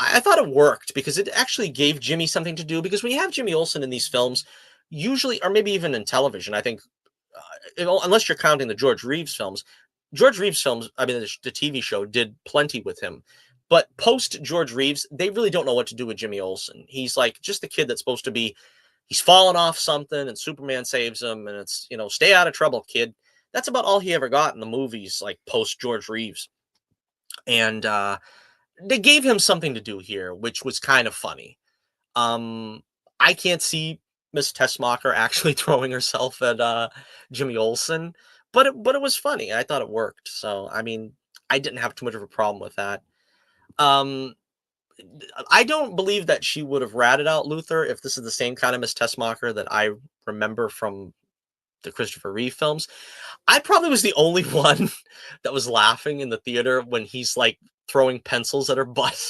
Speaker 1: I thought it worked because it actually gave Jimmy something to do. Because when you have Jimmy Olsen in these films, usually, or maybe even in television, I think, unless you're counting the George Reeves films, I mean, the TV show did plenty with him. But post George Reeves, they really don't know what to do with Jimmy Olsen. He's like just the kid that's supposed to be, he's fallen off something and Superman saves him, and it's, stay out of trouble, kid. That's about all he ever got in the movies, like post George Reeves. And they gave him something to do here, which was kind of funny. Um, I can't see Miss Tessmacher actually throwing herself at Jimmy Olsen, but it was funny. I thought it worked. So I mean, I didn't have too much of a problem with that. Um, I don't believe that she would have ratted out Luther if this is the same kind of Miss Tessmacher that I remember from the Christopher Reeve films. I probably was the only one that was laughing in the theater when he's like throwing pencils at her butt.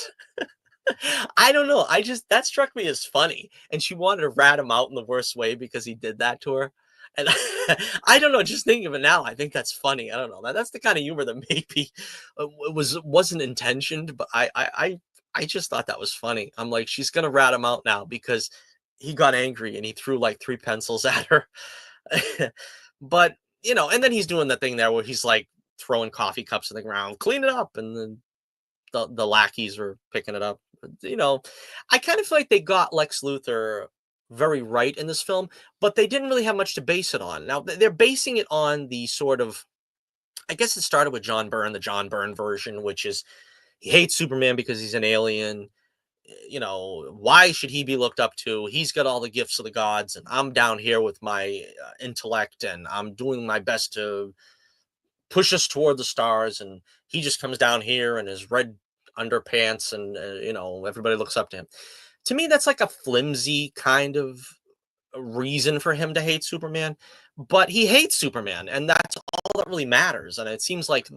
Speaker 1: I don't know. That struck me as funny, and she wanted to rat him out in the worst way because he did that to her. And I don't know. Just thinking of it now, I think that's funny. I don't know. That's the kind of humor that maybe wasn't intentioned, but I just thought that was funny. I'm like, she's gonna rat him out now because he got angry and he threw like 3 pencils at her. But and then he's doing the thing there where he's like throwing coffee cups in the ground, clean it up, and then the lackeys were picking it up. I kind of feel like they got Lex Luthor very right in this film, but they didn't really have much to base it on. Now they're basing it on the sort of, I guess it started with John Byrne, the John Byrne version, which is he hates Superman because he's an alien. Why should he be looked up to? He's got all the gifts of the gods, and I'm down here with my intellect, and I'm doing my best to push us toward the stars. And he just comes down here in his red underpants, and everybody looks up to him. To me, that's like a flimsy kind of reason for him to hate Superman, but he hates Superman, and that's all that really matters. And it seems like,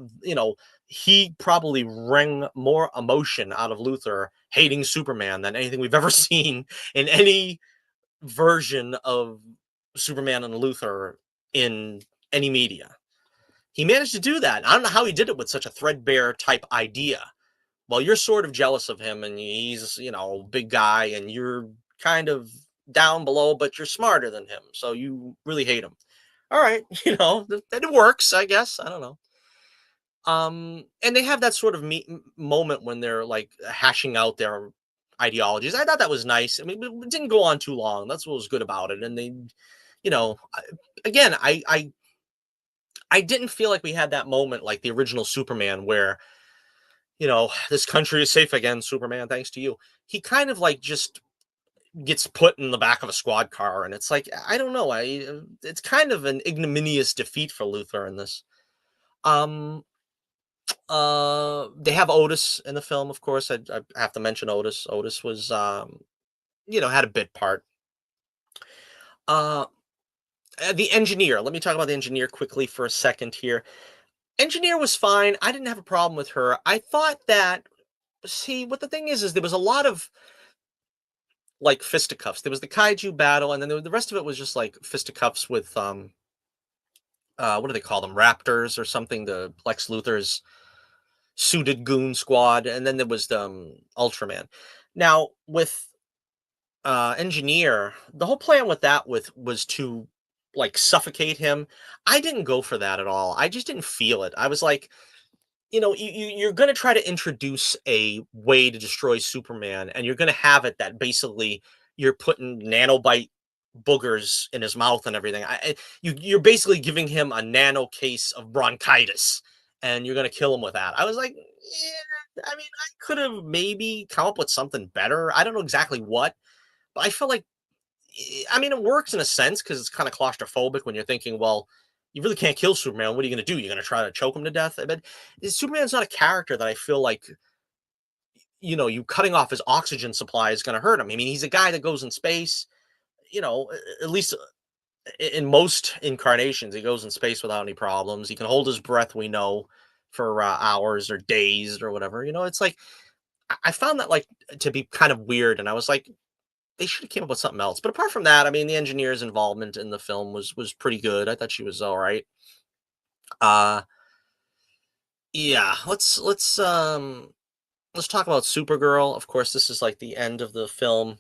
Speaker 1: he probably wring more emotion out of Luther hating Superman than anything we've ever seen in any version of Superman and Luther in any media. He managed to do that. I don't know how he did it with such a threadbare type idea. Well, you're sort of jealous of him, and he's, big guy, and you're kind of down below, but you're smarter than him, so you really hate him. All right, it works, I guess. I don't know. And they have that sort of moment when they're like hashing out their ideologies. I thought that was nice. I mean, it didn't go on too long. That's what was good about it. And they, you know, I- again, I didn't feel like we had that moment like the original Superman where, this country is safe again, Superman, thanks to you. He kind of like just gets put in the back of a squad car, and it's like I don't know. It's kind of an ignominious defeat for Luthor in this. Um, they have Otis in the film, of course. I have to mention Otis. Otis was, had a bit part. Uh, the engineer. Let me talk about the engineer quickly for a second here. Engineer was fine. I didn't have a problem with her. I thought that, see, what the thing is there was a lot of like fisticuffs. There was the kaiju battle, and then the rest of it was just like fisticuffs with what do they call them? Raptors or something. The Lex Luthor's suited goon squad, and then there was the Ultraman. Now with engineer, the whole plan with that was to like suffocate him. I didn't go for that at all. I just didn't feel it. I was like, you're going to try to introduce a way to destroy Superman, and you're going to have it that basically you're putting nanobite boogers in his mouth and everything. You're basically giving him a nano case of bronchitis, and you're going to kill him with that. I was like, yeah, I mean, I could have maybe come up with something better. I don't know exactly what, but I felt like, I mean, it works in a sense because it's kind of claustrophobic when you're thinking, well, you really can't kill Superman. What are you going to do? You're going to try to choke him to death? But Superman's not a character that I feel like, you cutting off his oxygen supply is going to hurt him. I mean, he's a guy that goes in space, at least in most incarnations, he goes in space without any problems. He can hold his breath, we know, for hours or days or whatever. It's like, I found that like to be kind of weird. And I was like, they should have came up with something else. But apart from that, I mean, the engineer's involvement in the film was pretty good. I thought she was all right. Uh yeah, let's talk about Supergirl. Of course, this is like the end of the film.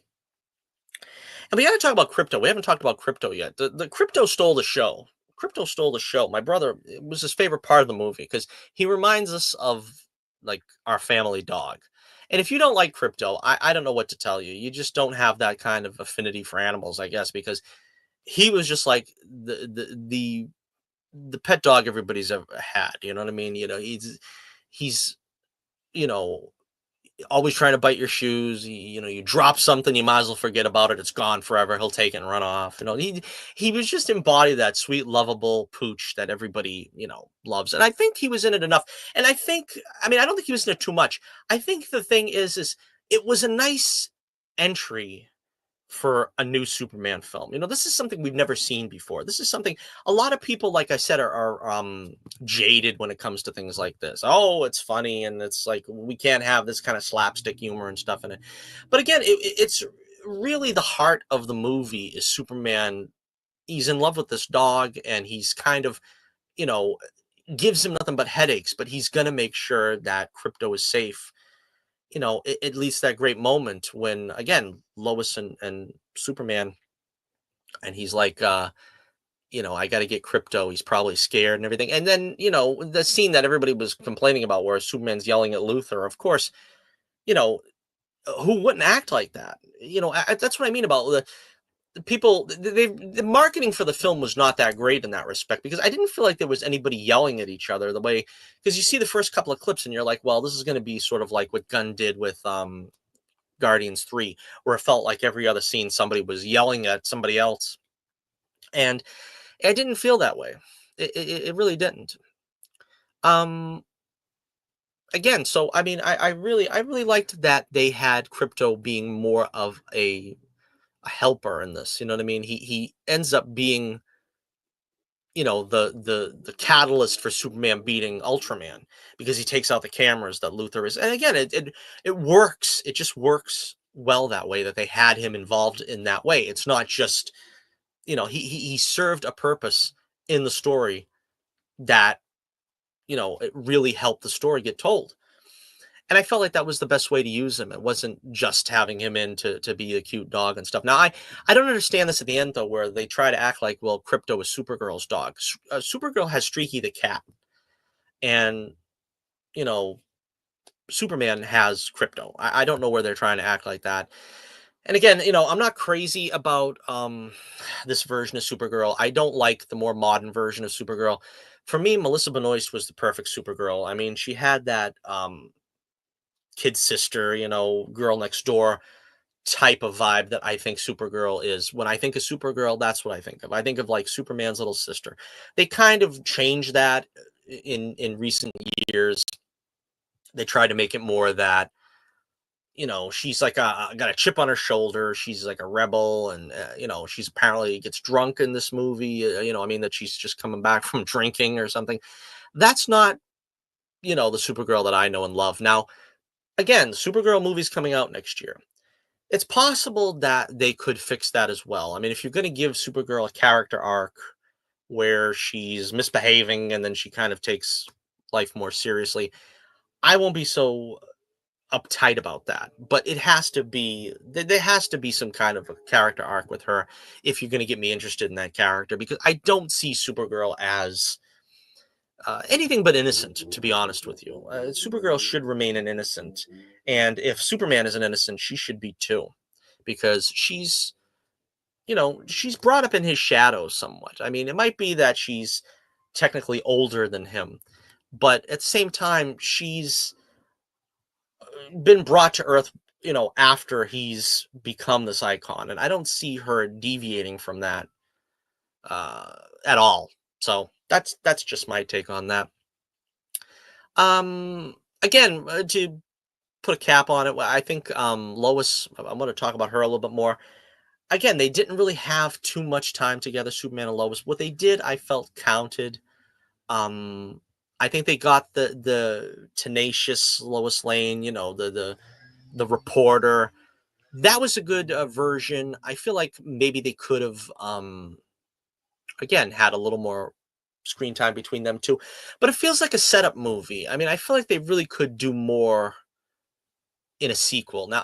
Speaker 1: And we got to talk about Crypto. We haven't talked about Crypto yet. The Crypto stole the show. Crypto stole the show. My brother, it was his favorite part of the movie because he reminds us of like our family dog. And if you don't like Crypto, I don't know what to tell you. You just don't have that kind of affinity for animals, I guess, because he was just like the pet dog everybody's ever had. You know what I mean? He's you know always trying to bite your shoes. You drop something, you might as well forget about it. It's gone forever. He'll take it and run off. He was just embodied that sweet, lovable pooch that everybody loves. And I think he was in it enough. And I mean, I don't think he was in it too much. I think the thing is it was a nice entry for a new Superman film. This is something we've never seen before. This is something a lot of people, like I said, are jaded when it comes to things like this. Oh, it's funny, and it's like we can't have this kind of slapstick humor and stuff in it. But again, it's really the heart of the movie is Superman. He's in love with this dog, and he's kind of, you know, gives him nothing but headaches, but he's gonna make sure that Crypto is safe. At least that great moment when again Lois and Superman, and he's like, I got to get Crypto. He's probably scared and everything. And then the scene that everybody was complaining about, where Superman's yelling at Luthor. Of course, you know who wouldn't act like that. That's what I mean about the people. The marketing for the film was not that great in that respect because I didn't feel like there was anybody yelling at each other the way, because you see the first couple of clips and you're like, well, this is going to be sort of like what Gunn did with Guardians 3, where it felt like every other scene somebody was yelling at somebody else. And I didn't feel that way. It really didn't. Um, Again, so I mean, I really liked that they had Crypto being more of a helper in this. You know what I mean? He ends up being the catalyst for Superman beating Ultraman because he takes out the cameras that Luthor is. And again, it works. It just works well that way, that they had him involved in that way. It's not just he served a purpose in the story that, it really helped the story get told. And I felt like that was the best way to use him. It wasn't just having him in to be a cute dog and stuff. Now, I don't understand this at the end though, where they try to act like, well, Crypto is Supergirl's dog. Supergirl has Streaky the cat, and you know, Superman has Crypto. I don't know where they're trying to act like that. And again, I'm not crazy about this version of Supergirl. I don't like the more modern version of Supergirl. For me, Melissa Benoist was the perfect Supergirl. I mean, she had that kid sister, girl next door type of vibe that I think Supergirl is. When I think of Supergirl, that's what I think of. I think of like Superman's little sister. They kind of changed that in recent years. They tried to make it more that, she's like got a chip on her shoulder. She's like a rebel, and she's apparently gets drunk in this movie. I mean that she's just coming back from drinking or something. That's not, the Supergirl that I know and love. Now, again, Supergirl movie's coming out next year. It's possible that they could fix that as well. I mean, if you're going to give Supergirl a character arc where she's misbehaving and then she kind of takes life more seriously, I won't be so uptight about that. But it has to be there has to be some kind of a character arc with her if you're going to get me interested in that character, because I don't see Supergirl as anything but innocent, to be honest with you. Supergirl should remain an innocent, and if Superman is an innocent, she should be too, because she's brought up in his shadow somewhat. I mean, it might be that she's technically older than him, but at the same time, she's been brought to Earth, after he's become this icon, and I don't see her deviating from that uh, at all. So that's just my take on that. Again, to put a cap on it, I think Lois. I'm going to talk about her a little bit more. Again, they didn't really have too much time together, Superman and Lois. What they did, I felt counted. Um, I think they got the tenacious Lois Lane, the reporter. That was a good version. I feel like maybe they could have again had a little more screen time between them two. But it feels like a setup movie. I mean, I feel like they really could do more in a sequel. Now,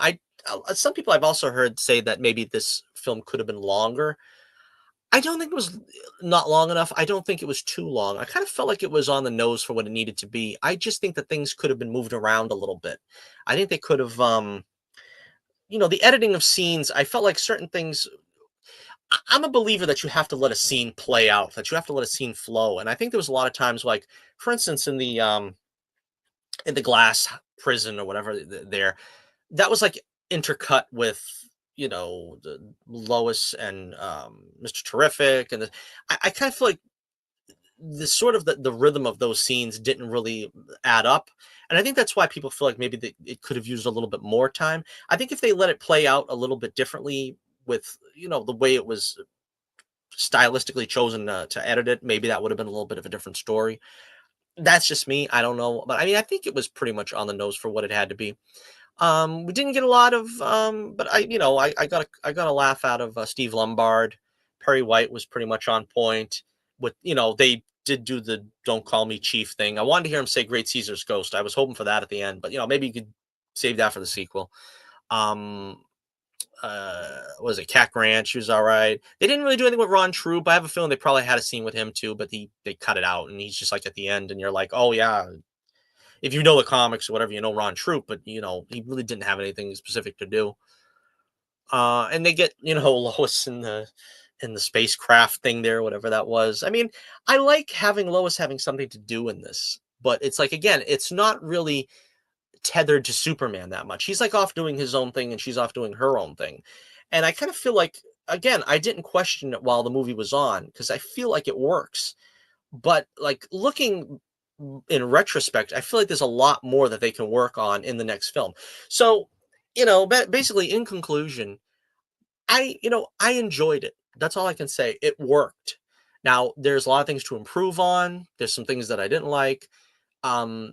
Speaker 1: some people I've also heard say that maybe this film could have been longer. I don't think it was not long enough. I don't think it was too long. I kind of felt like it was on the nose for what it needed to be. I just think that things could have been moved around a little bit. I think they could have, the editing of scenes. I felt like certain things. I'm a believer that you have to let a scene play out, that you have to let a scene flow. And I think there was a lot of times, like for instance, in the glass prison or whatever there, that was like intercut with the Lois and Mr. Terrific, and I kind of feel like the sort of the rhythm of those scenes didn't really add up, and I think that's why people feel like maybe it could have used a little bit more time. I think if they let it play out a little bit differently with the way it was stylistically chosen to edit it, maybe that would have been a little bit of a different story. That's just me. I don't know, but I mean, I think it was pretty much on the nose for what it had to be. We didn't get a lot of, but I got a laugh out of Steve Lombard. Perry White was pretty much on point. With they did do the "Don't Call Me Chief" thing. I wanted to hear him say "Great Caesar's Ghost." I was hoping for that at the end, but maybe you could save that for the sequel. Um, was it Cat Grant? She was all right. They didn't really do anything with Ron Troop. I have a feeling they probably had a scene with him too, but they cut it out, and he's just like at the end, and you're like, oh yeah, if you know the comics or whatever, Ron Troop, but he really didn't have anything specific to do. And they get Lois in the spacecraft thing there, whatever that was. I mean, I like having Lois having something to do in this, but it's like again, it's not really tethered to Superman that much. He's like off doing his own thing, and she's off doing her own thing. And I kind of feel like again, I didn't question it while the movie was on because I feel like it works. But like looking in retrospect, I feel like there's a lot more that they can work on in the next film. So, basically, in conclusion, I enjoyed it. That's all I can say. It worked. Now, there's a lot of things to improve on. There's some things that I didn't like. Um,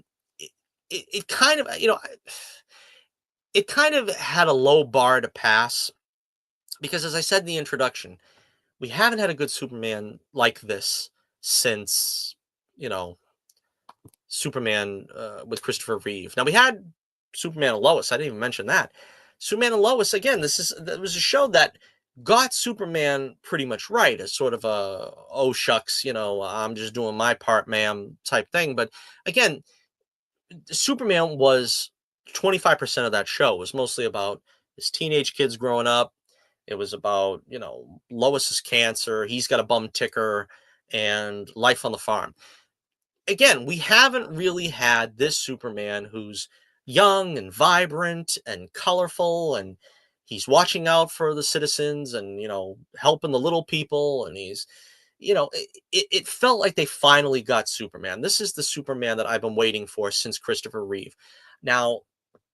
Speaker 1: it kind of, it kind of had a low bar to pass because, as I said in the introduction, we haven't had a good Superman like this since, you know, Superman with Christopher Reeve. Now we had Superman and Lois. I didn't even mention that. Superman and Lois again. That was a show that got Superman pretty much right as sort of a oh shucks, I'm just doing my part, ma'am type thing. But again, Superman was 25% of that show. It was mostly about his teenage kids growing up. It was about, Lois's cancer. He's got a bum ticker and life on the farm. Again, we haven't really had this Superman who's young and vibrant and colorful, and he's watching out for the citizens and, helping the little people. And it felt like they finally got Superman. This is the Superman that I've been waiting for since Christopher Reeve. Now,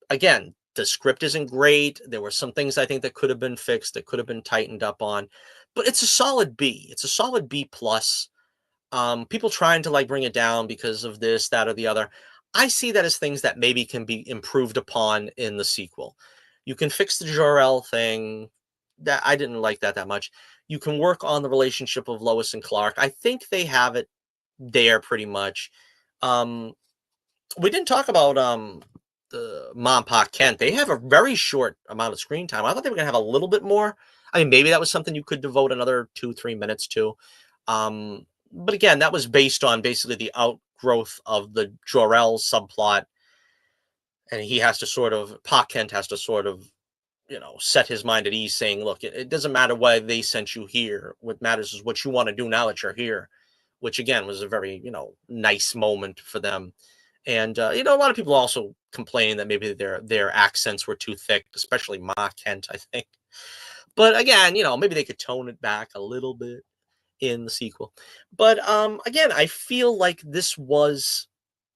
Speaker 1: again, the script isn't great. There were some things I think that could have been fixed, that could have been tightened up on, but it's a solid B. It's a solid B plus. People trying to like bring it down because of this, that, or the other. I see that as things that maybe can be improved upon in the sequel. You can fix the Jor-El thing. That I didn't like that much. You can work on the relationship of Lois and Clark. I think they have it there pretty much. Um, we didn't talk about the Mom Pa Kent. They have a very short amount of screen time. I thought they were gonna have a little bit more. I mean, maybe that was something you could devote another 2-3 minutes to. But again, that was based on basically the outgrowth of the Jor-El subplot, and he has to sort of Pa Kent has to sort of set his mind at ease, saying, "Look, it doesn't matter why they sent you here. What matters is what you want to do now that you're here." Which again was a very nice moment for them. And a lot of people also complaining that maybe their accents were too thick, especially Ma Kent, I think. But again, maybe they could tone it back a little bit in the sequel. But again, I feel like this was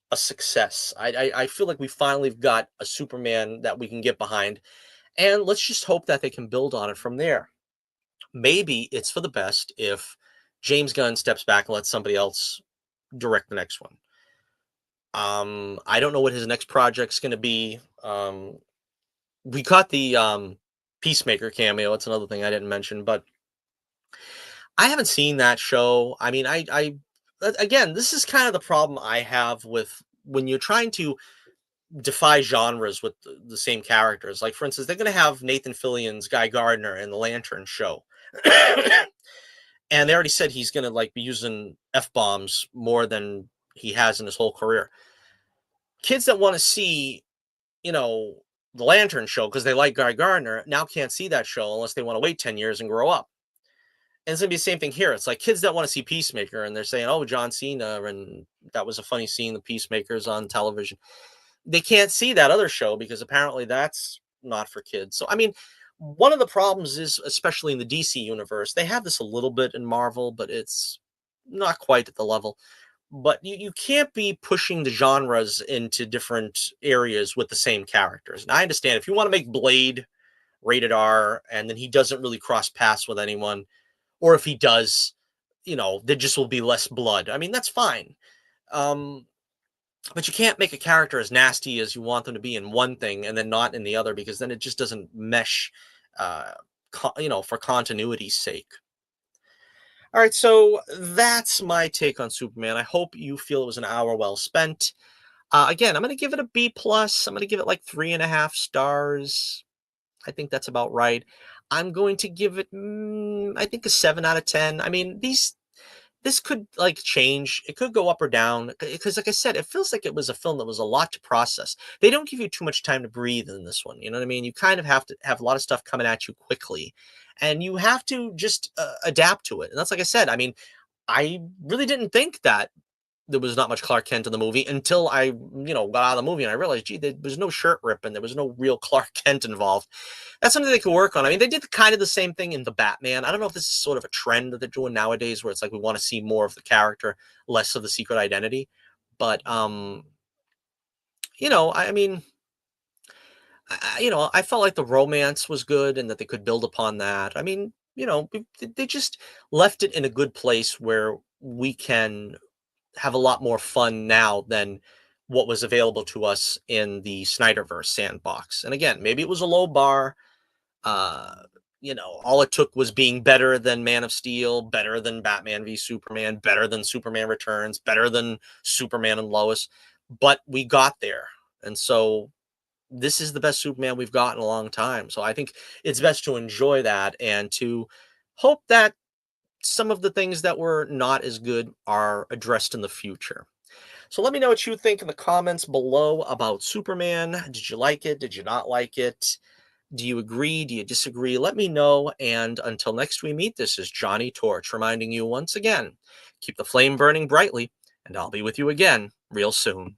Speaker 1: a success. I feel like we finally got a Superman that we can get behind, and let's just hope that they can build on it from there. Maybe it's for the best if James Gunn steps back and lets somebody else direct the next one. I don't know what his next project's going to be. We got the Peacemaker cameo. It's another thing I didn't mention, but I haven't seen that show. I mean, again, this is kind of the problem I have with when you're trying to defy genres with the same characters. Like, for instance, they're going to have Nathan Fillion's Guy Gardner in the Lantern show. And they already said he's going to like be using F-bombs more than he has in his whole career. Kids that want to see, the Lantern show because they like Guy Gardner now can't see that show unless they want to wait 10 years and grow up. And it's going to be the same thing here. It's like kids that want to see Peacemaker and they're saying, oh, John Cena, and that was a funny scene, the Peacemakers on television. They can't see that other show because apparently that's not for kids. So, I mean, one of the problems is, especially in the DC universe, they have this a little bit in Marvel, but it's not quite at the level. But you can't be pushing the genres into different areas with the same characters. And I understand if you want to make Blade rated R and then he doesn't really cross paths with anyone, or if he does, there just will be less blood. I mean, that's fine. But you can't make a character as nasty as you want them to be in one thing and then not in the other, because then it just doesn't mesh, for continuity's sake. All right, so that's my take on Superman. I hope you feel it was an hour well spent. Again, I'm going to give it a B plus. I'm going to give it like 3.5 stars. I think that's about right. I'm going to give it, I think, a 7 out of 10. I mean, this could like change. It could go up or down because, like I said, it feels like it was a film that was a lot to process. They don't give you too much time to breathe in this one. You know what I mean? You kind of have to have a lot of stuff coming at you quickly, and you have to just adapt to it. And that's like I said. I mean, I really didn't think that there was not much Clark Kent in the movie until I, got out of the movie and I realized, gee, there was no shirt rip and there was no real Clark Kent involved. That's something they could work on. I mean, they did kind of the same thing in the Batman. I don't know if this is sort of a trend that they're doing nowadays, where it's like we want to see more of the character, less of the secret identity. But I mean, I felt like the romance was good and that they could build upon that. I mean, they just left it in a good place where we can have a lot more fun now than what was available to us in the Snyderverse sandbox. And again, maybe it was a low bar. Uh, all it took was being better than Man of Steel, better than Batman v Superman, better than Superman Returns, better than Superman and Lois. But we got there. And so this is the best Superman we've got in a long time. So I think it's best to enjoy that and to hope that some of the things that were not as good are addressed in the future. So let me know what you think in the comments below about Superman. Did you like it? Did you not like it? Do you agree? Do you disagree? Let me know. And until next we meet, this is Johnny Torch reminding you once again, keep the flame burning brightly, and I'll be with you again real soon.